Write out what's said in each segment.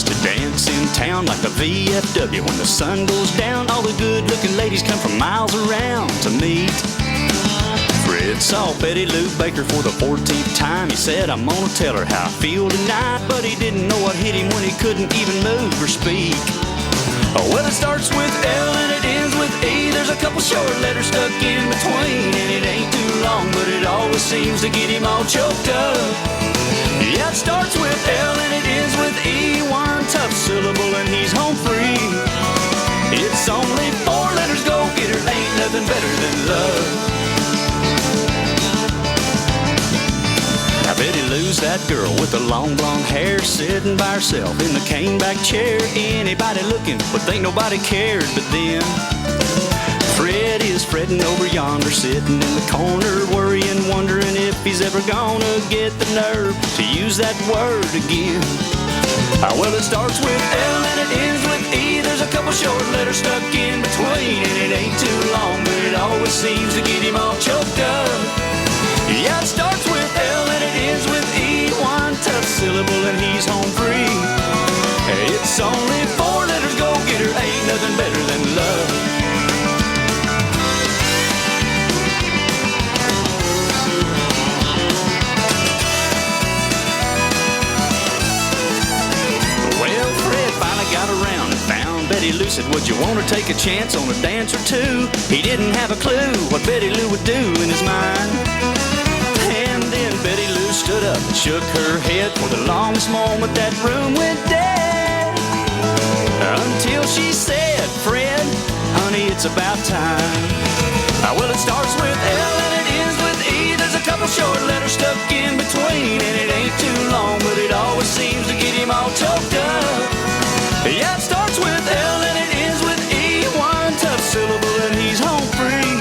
to dance in town like the VFW. When the sun goes down, all the good-looking ladies come from miles around to meet. Fred saw Betty Lou Baker for the 14th time. He said, I'm gonna tell her how I feel tonight. But he didn't know what hit him when he couldn't even move or speak. Well, it starts with L and it ends with E. There's a couple short letters stuck in between, and it ain't too long, but it always seems to get him all choked up. Yeah, it starts with L and it ends with E. One tough syllable and he's home free. It's only 4 letters, go get her. Ain't nothing better than love. Now Betty Lou's that girl with the long blonde hair, sitting by herself in the caneback chair. Anybody looking, but ain't nobody cared. But then Fred is fretting over yonder, sitting in the corner, worrying, wondering if he's ever gonna get the nerve to use that word again. Well, it starts with L and it ends with E. There's a couple short letters stuck in between, and it ain't too long, but it always seems to get him all choked up. Yeah, it starts with L and it ends with E. One tough syllable and he's home free. It's only 4 letters, go get her. Ain't nothing better than love. Well, Fred finally got around and found Betty Lou. Said, would you want to take a chance on a dance or two? He didn't have a clue what Betty Lou would do in his mind. Betty Lou stood up and shook her head. For the longest moment that room went dead, until she said, Fred, honey, it's about time. Well, it starts with L and it ends with E. There's a couple short letters stuck in between, and it ain't too long, but it always seems to get him all choked up. Yeah, it starts with L and it ends with E. One tough syllable and he's home free.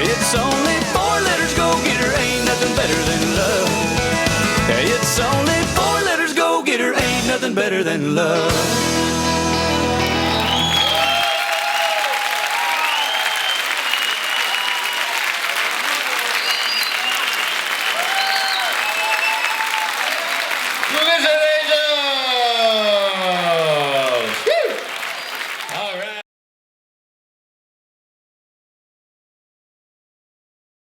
It's only 4 letters, go get her. Ain't nothing better than love. It's only 4 letters, go get her. Ain't nothing better than love.